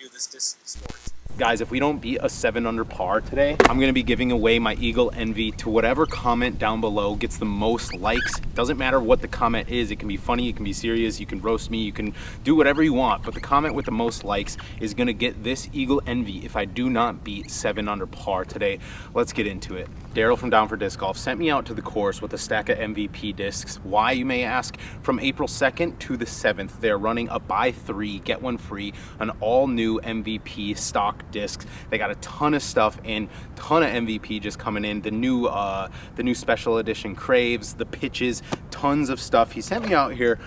do this disc sport. Guys, if we don't beat a 7 under par today, I'm gonna be giving away my Eagle Envy to whatever comment down below gets the most likes. Doesn't matter what the comment is. It can be funny, it can be serious, you can roast me, you can do whatever you want, but the comment with the most likes is gonna get this Eagle Envy if I do not beat 7 under par today. Let's get into it. Daryl from Down for Disc Golf sent me out to the course with a stack of MVP discs. Why, you may ask? From April 2nd to the 7th, they're running a buy 3, get 1 free, an all new MVP stock discs. They got a ton of stuff and ton of MVP just coming in. The new special edition Craves, the pitches, tons of stuff. He sent me out here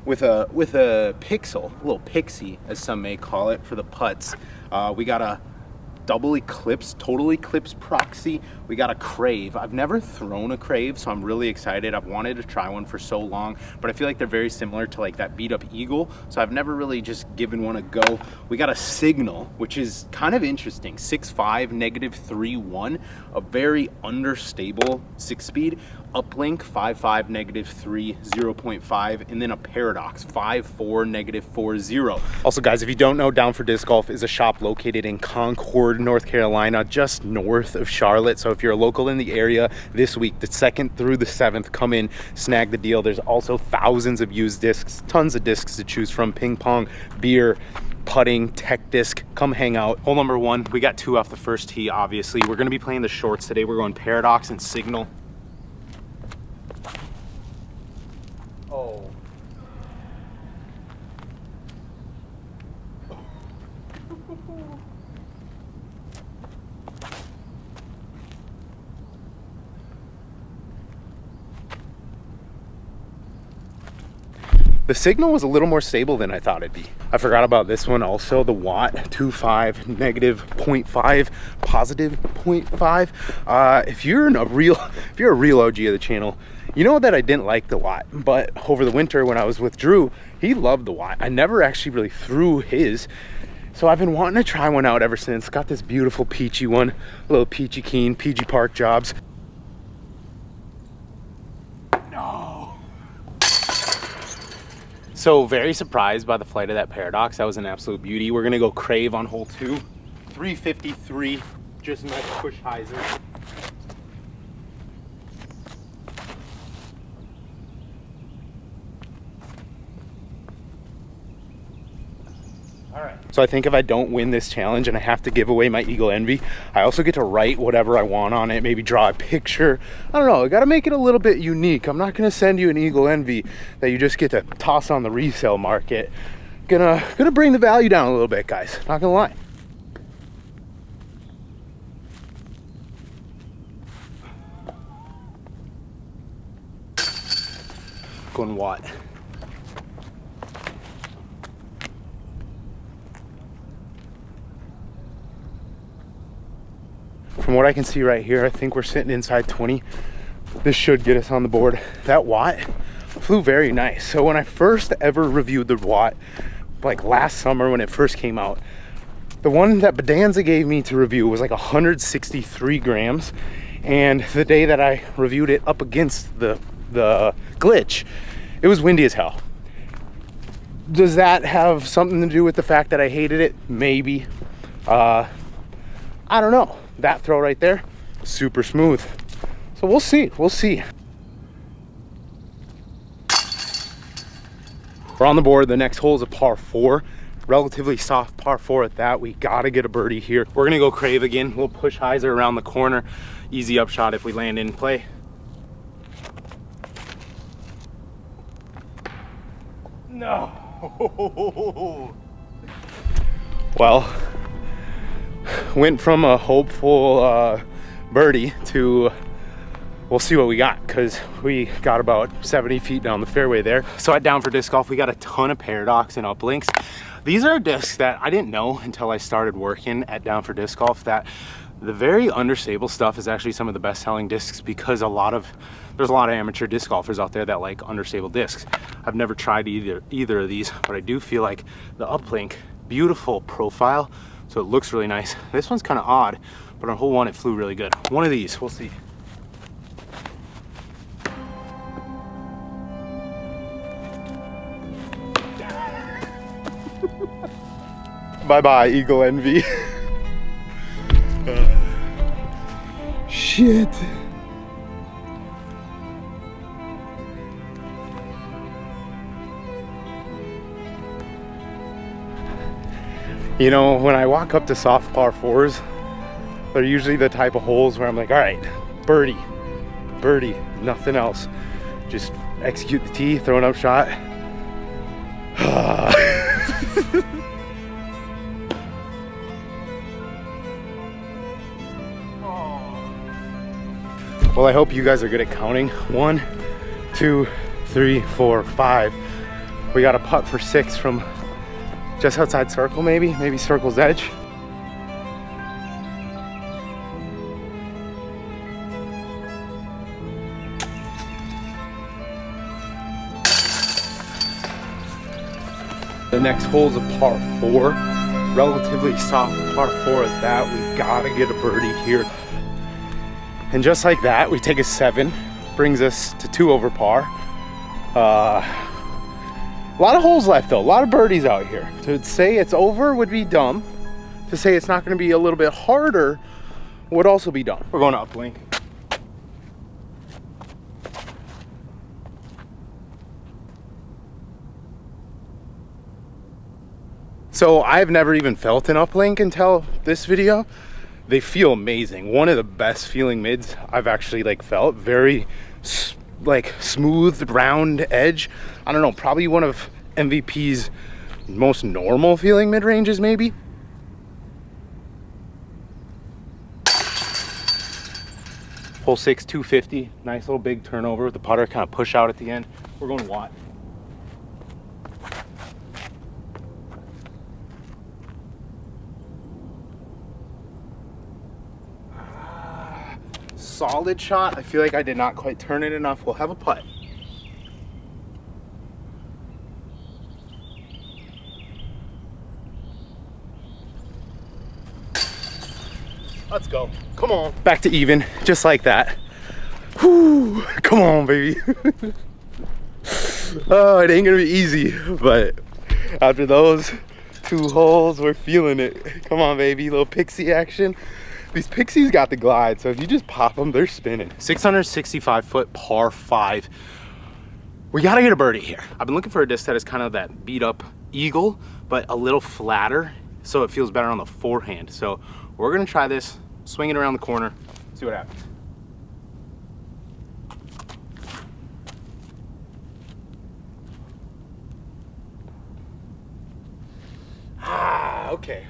with a pixel, a little pixie as some may call it, for the putts. We got a double eclipse, total eclipse proxy. We got a Crave. I've never thrown a Crave, so I'm really excited. I've wanted to try one for so long, but I feel like they're very similar to like that beat up Eagle, so I've never really just given one a go. We got a Signal, which is kind of interesting. 6.5, -3.1, a very understable 6-speed. Uplink 5.5, -3, 0.5, and then a Paradox 5.4, -4.0. Also guys, if you don't know, Down for Disc Golf is a shop located in Concord, North Carolina, just north of Charlotte. So if you're a local in the area this week, the 2nd through the 7th, come in, snag the deal. There's also thousands of used discs, tons of discs to choose from, ping pong, beer, putting, tech disc. Come hang out. Hole number 1, we got 2 off the first tee, obviously. We're gonna be playing the shorts today. We're going Paradox and Signal. Oh. The Signal was a little more stable than I thought it'd be. I forgot about this one also, the Watt 2.5, -0.5, +0.5. If you're a real OG of the channel, you know that I didn't like the Watt, but over the winter when I was with Drew, he loved the Watt. I never actually really threw his, so I've been wanting to try one out ever since. Got this beautiful peachy one, a little peachy keen, PG Park jobs. So very surprised by the flight of that Paradox. That was an absolute beauty. We're gonna go Crave on hole 2. 353, just nice push hyzer. All right. So I think if I don't win this challenge and I have to give away my Eagle Envy, I also get to write whatever I want on it, maybe draw a picture. I don't know, I gotta make it a little bit unique. I'm not gonna send you an Eagle Envy that you just get to toss on the resale market. Gonna bring the value down a little bit, guys, not gonna lie. Going Watt. From what I can see right here, I think we're sitting inside 20. This should get us on the board. That Watt flew very nice. So when I first ever reviewed the Watt, like last summer when it first came out, the one that Bedanza gave me to review was like 163 grams. And the day that I reviewed it up against the glitch, it was windy as hell. Does that have something to do with the fact that I hated it? Maybe. I don't know. That throw right there, super smooth. So we'll see, we'll see. We're on the board. The next hole is a par 4, relatively soft par 4 at that. We gotta get a birdie here. We're gonna go Crave again. We'll push hyzer around the corner. Easy upshot if we land in play. No. Well, went from a hopeful birdie to we'll see what we got, because we got about 70 feet down the fairway there. So at Down for Disc Golf, we got a ton of Paradox and uplinks. These are discs that I didn't know until I started working at Down for Disc Golf, that the very understable stuff is actually some of the best selling discs, because there's a lot of amateur disc golfers out there that like understable discs. I've never tried either of these, but I do feel like the uplink, beautiful profile, so it looks really nice. This one's kind of odd, but on hole 1 it flew really good. One of these, we'll see. Bye-bye, Eagle Envy. Shit. You know, when I walk up to soft par fours, they're usually the type of holes where I'm like, all right, birdie, birdie, nothing else. Just execute the tee, throw an up shot. Well, I hope you guys are good at counting. 1, 2, 3, 4, 5. We got a putt for 6 from just outside circle, maybe circle's edge. The next hole's a par 4, relatively soft par 4 at that. We gotta get a birdie here. And just like that, we take a 7, brings us to 2 over par. A lot of holes left though, a lot of birdies out here. To say it's over would be dumb. To say it's not gonna be a little bit harder would also be dumb. We're going to uplink. So I've never even felt an uplink until this video. They feel amazing. One of the best feeling mids I've actually felt. Very smooth, round edge. I don't know, probably one of MVP's most normal feeling mid ranges maybe. Hole 6, 250. Nice little big turnover with the putter, kind of push out at the end. We're going Watt. Solid shot. I feel like I did not quite turn it enough. We'll have a putt. Let's go. Come on. Back to even, just like that. Whew. Come on, baby. Oh, it ain't gonna be easy, but after those 2 holes, we're feeling it. Come on, baby. Little pixie action. These pixies got the glide, so if you just pop them, they're spinning. 665 foot par 5. We gotta get a birdie here. I've been looking for a disc that is kind of that beat up eagle, but a little flatter, so it feels better on the forehand. So we're gonna try this, swing it around the corner, see what happens.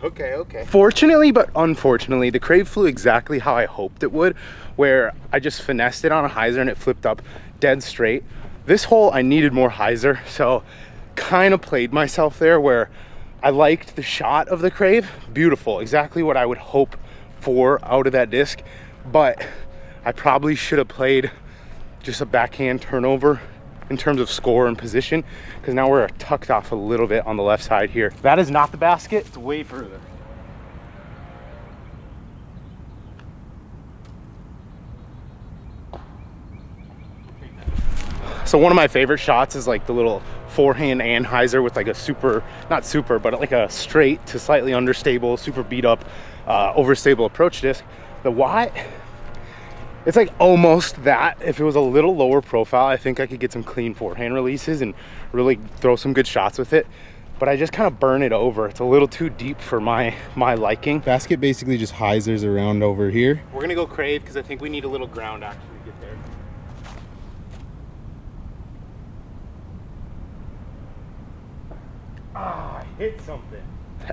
Okay. Fortunately, but unfortunately, the Crave flew exactly how I hoped it would, where I just finessed it on a hyzer and it flipped up dead straight. This hole, I needed more hyzer, so kind of played myself there where I liked the shot of the Crave. Beautiful, exactly what I would hope for out of that disc, but I probably should have played just a backhand turnover in terms of score and position, because now we're tucked off a little bit on the left side here. That is not the basket, it's way further. So one of my favorite shots is like the little forehand anhyzer with like a super, not super, but like a straight to slightly understable, super beat up, overstable approach disc. The Watt, it's like almost that. If it was a little lower profile, I think I could get some clean forehand releases and really throw some good shots with it. But I just kind of burn it over. It's a little too deep for my liking. Basket basically just hyzers around over here. We're gonna go Crave because I think we need a little ground actually to get there. Ah, I hit something.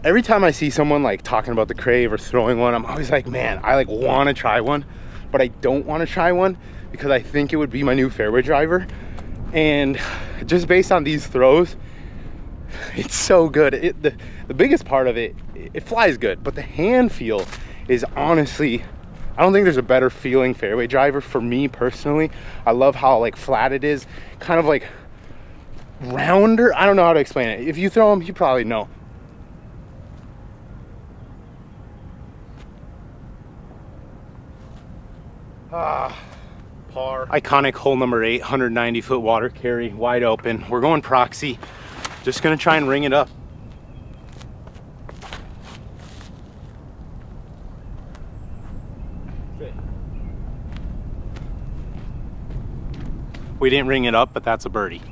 Every time I see someone like talking about the Crave or throwing one, I'm always like, man, I like want to try one, but I don't want to try one because I think it would be my new fairway driver. And just based on these throws, it's so good. The biggest part of it, it flies good, but the hand feel is honestly, I don't think there's a better feeling fairway driver for me personally. I love how like flat it is, kind of like rounder. I don't know how to explain it. If you throw them, you probably know. Par. Iconic hole number 8, 190 foot water carry, wide open. We're going proxy. Just gonna try and ring it up. We didn't ring it up, but that's a birdie.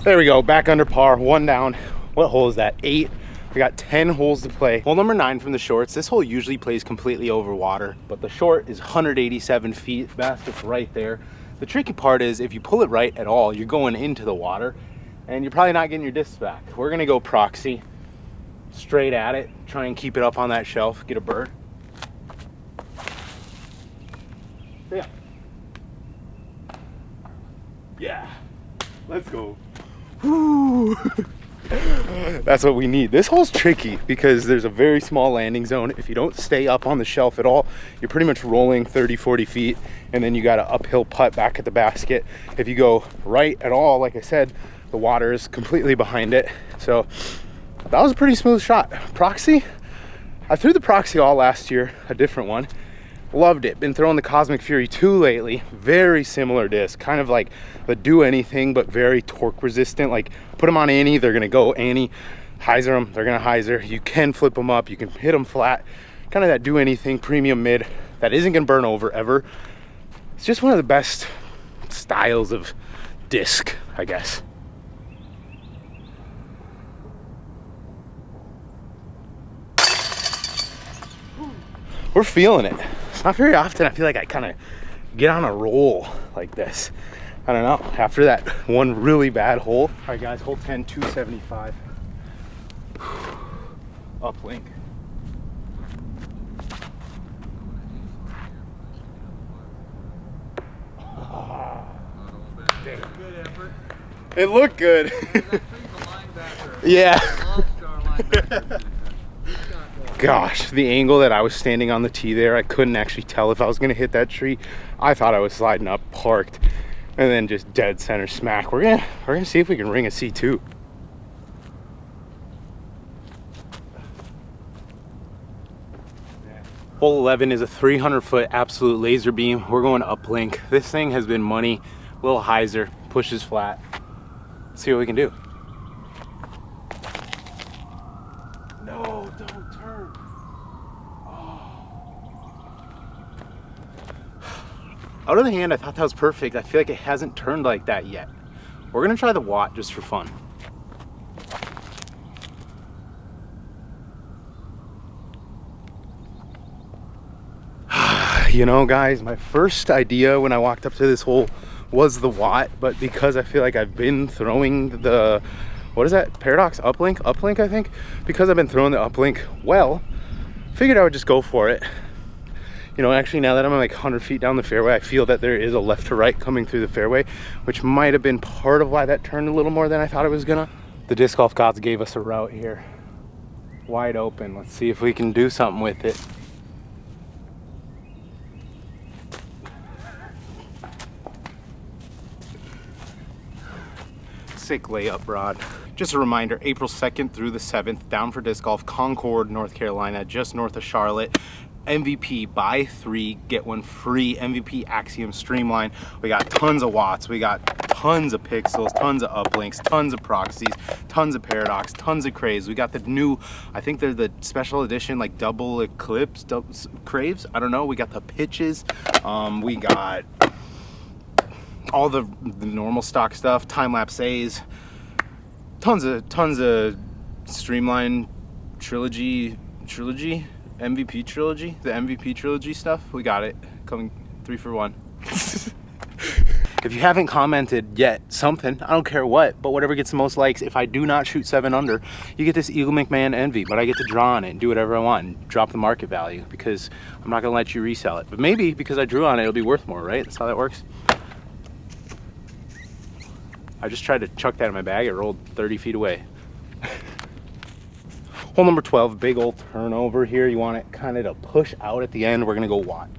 There we go, back under par, 1 down. What hole is that? 8. We got 10 holes to play. Hole number 9 from the shorts. This hole usually plays completely over water, but the short is 187 feet. Basket's right there. The tricky part is if you pull it right at all, you're going into the water and you're probably not getting your discs back. We're gonna go proxy, straight at it, try and keep it up on that shelf, get a bird. Yeah. Yeah, let's go. Woo. That's what we need. This hole's tricky because there's a very small landing zone. If you don't stay up on the shelf at all, you're pretty much rolling 30-40 feet, and then you got an uphill putt back at the basket. If you go right at all, like I said, the water is completely behind it. So that was a pretty smooth shot. Proxy, I threw the proxy all last year, a different one. Loved it. Been throwing the Cosmic Fury 2 lately. Very similar disc, kind of like the Do Anything, but very torque resistant. Like put them on Annie, they're gonna go Annie. Hyzer them, they're gonna hyzer. You can flip them up, you can hit them flat. Kind of that Do Anything premium mid that isn't gonna burn over ever. It's just one of the best styles of disc, I guess. We're feeling it. It's not very often I feel like I kind of get on a roll like this. I don't know, after that one really bad hole. All right guys, hole 10, 275. Uplink. Good effort. It looked good. Yeah. Gosh, the angle that I was standing on the tee there, I couldn't actually tell if I was gonna hit that tree. I thought I was sliding up, parked, and then just dead center smack. We're gonna see if we can ring a C2. Hole 11 is a 300-foot absolute laser beam. We're going uplink. This thing has been money. Little hyzer, pushes flat. Let's see what we can do. No, don't turn. Out of the hand, I thought that was perfect. I feel like it hasn't turned like that yet. We're gonna try the Watt just for fun. You know, guys, my first idea when I walked up to this hole was the Watt, but because I feel like I've been throwing the, what is that, Paradox uplink? Uplink, I think. Because I've been throwing the uplink well, figured I would just go for it. You know, actually now that I'm like 100 feet down the fairway, I feel that there is a left to right coming through the fairway, which might have been part of why that turned a little more than I thought it was gonna. The disc golf gods gave us a route here. Wide open. Let's see if we can do something with it. Sick layup, Rod. Just a reminder, April 2nd through the 7th, down for disc golf, Concord, North Carolina, just north of Charlotte. MVP, buy 3, get 1 free. MVP Axiom Streamline. We got tons of Watts, we got tons of pixels, tons of uplinks, tons of proxies, tons of Paradox, tons of Craves. We got the new, I think they're the special edition, like double eclipse, Craves, I don't know. We got the pitches, we got all the normal stock stuff, time-lapse A's, tons of Streamline trilogy, MVP trilogy, the MVP trilogy stuff. We got it, coming 3 for 1. If you haven't commented yet something, I don't care what, but whatever gets the most likes, if I do not shoot 7 under, you get this Eagle McMahon Envy, but I get to draw on it and do whatever I want and drop the market value because I'm not gonna let you resell it. But maybe because I drew on it, it'll be worth more, right? That's how that works. I just tried to chuck that in my bag. It rolled 30 feet away. Hole number 12, big old turnover here. You want it kind of to push out at the end. We're gonna go Watt.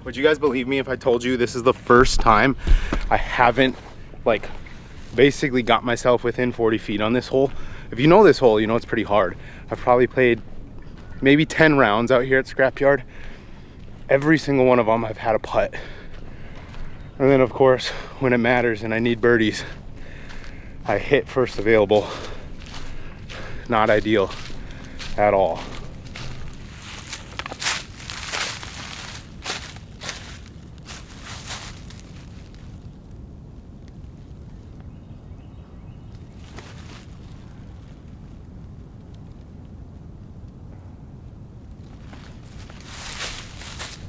Would you guys believe me if I told you this is the first time I haven't like basically got myself within 40 feet on this hole? If you know this hole, you know it's pretty hard. I've probably played maybe 10 rounds out here at Scrapyard. Every single one of them I've had a putt. And then of course, when it matters and I need birdies, I hit first available. Not ideal at all.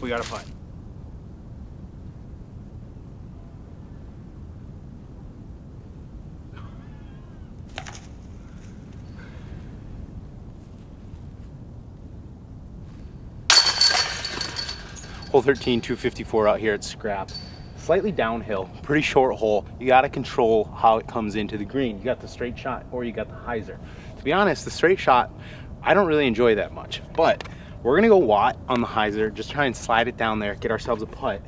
We got a putt. Hole 13, 254 out here at Scrap. Slightly downhill, pretty short hole. You gotta control how it comes into the green. You got the straight shot or you got the hyzer. To be honest, the straight shot, I don't really enjoy that much, but we're gonna go Watt on the hyzer, just try and slide it down there, get ourselves a putt.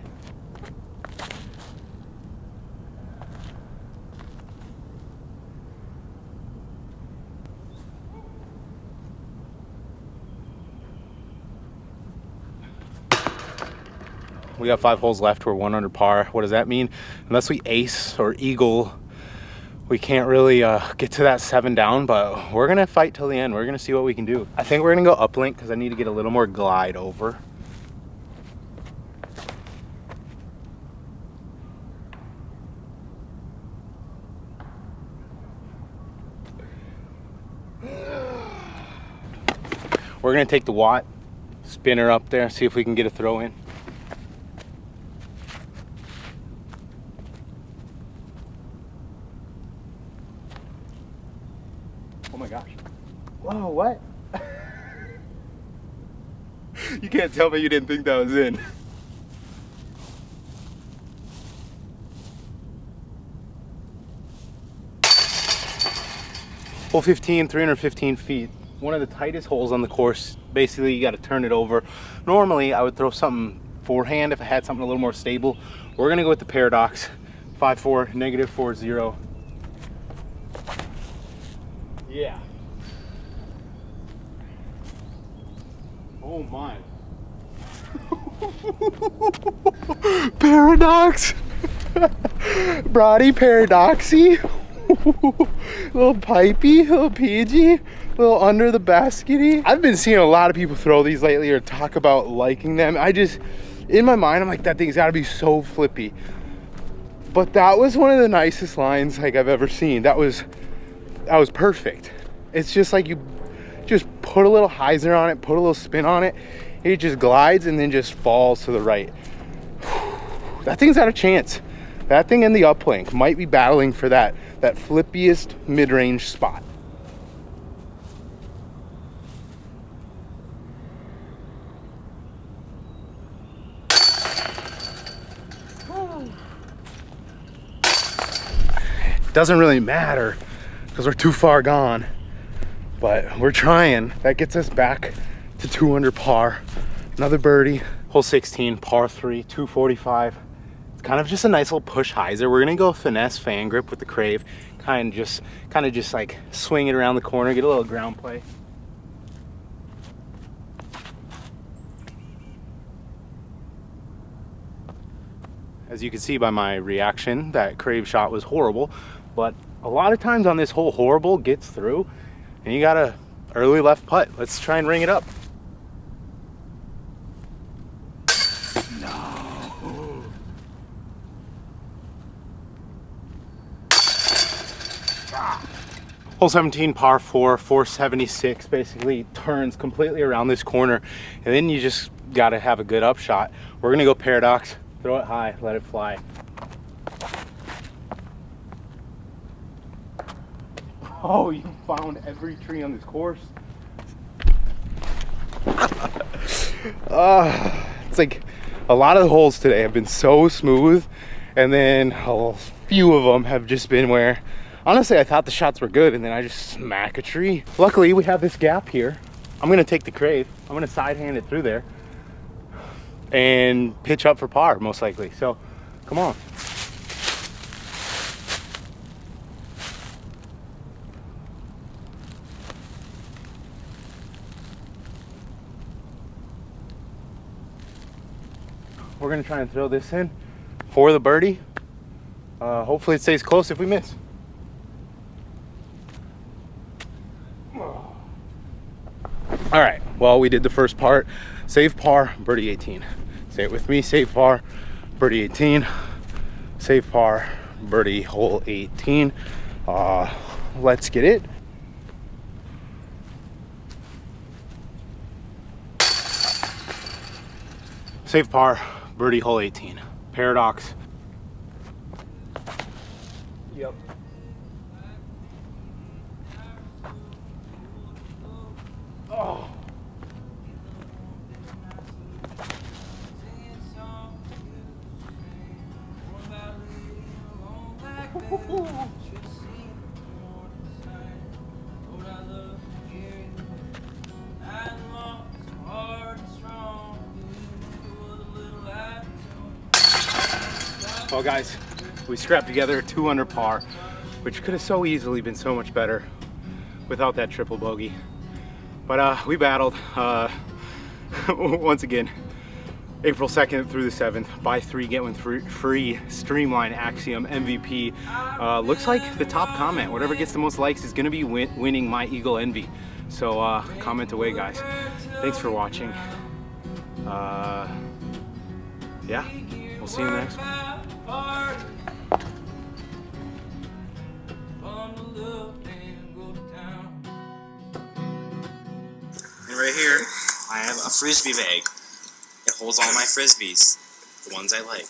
We got 5 holes left. We're 1 under par. What does that mean? Unless we ace or eagle, we can't really get to that 7 down, but we're gonna fight till the end. We're gonna see what we can do. I think we're gonna go uplink because I need to get a little more glide over. We're gonna take the Watt, spin her up there, see if we can get a throw in. Oh my gosh. Whoa, what? You can't tell me you didn't think that was in. Hole 15, 315 feet. One of the tightest holes on the course. Basically, you got to turn it over. Normally, I would throw something forehand if I had something a little more stable. We're going to go with the Paradox. 5-4, -40. Yeah. Oh my. Paradox. Birdie paradoxy. Little pipey, little PG, little under the baskety. I've been seeing a lot of people throw these lately or talk about liking them. In my mind, I'm like, that thing's gotta be so flippy. But that was one of the nicest lines like I've ever seen. That was perfect. It's just like you just put a little hyzer on it, put a little spin on it, it just glides and then just falls to the right. That thing's got a chance. That thing in the uplink might be battling for that flippiest mid-range spot. Doesn't really matter because we're too far gone, but we're trying. That gets us back to 2 under par. Another birdie. Hole 16, par 3, 245. It's kind of just a nice little push hyzer. We're gonna go finesse fan grip with the Crave. Kind of just like swing it around the corner, get a little ground play. As you can see by my reaction, that Crave shot was horrible, but a lot of times on this hole, horrible gets through and you got a early left putt. Let's try and ring it up. Hole 17, par 4, 476, basically turns completely around this corner, and then you just gotta have a good upshot. We're gonna go Paradox, throw it high, let it fly. Oh, you found every tree on this course. It's like a lot of the holes today have been so smooth, and then a few of them have just been where honestly I thought the shots were good and then I just smack a tree. Luckily we have this gap here. I'm gonna take the Crave, I'm gonna side hand it through there and pitch up for par most likely. So come on. we're gonna try and throw this in for the birdie. Hopefully it stays close if we miss. All right, well, we did the first part. Save par, birdie 18. Say it with me, save par, birdie 18. Save par, birdie hole 18. Let's get it. Save par, birdie hole 18. Paradox. Yep. Oh. Well, guys, we scrapped together 2 under par, which could have so easily been so much better without that triple bogey. But we battled. Once again, April 2nd through the 7th, buy 3, get 1 free Streamline Axiom MVP. Looks like the top comment, whatever gets the most likes, is gonna be winning my Eagle Envy. So comment away, guys. Thanks for watching. Yeah, we'll see you in the next one. And right here, I have a frisbee bag. It holds all my frisbees, the ones I like.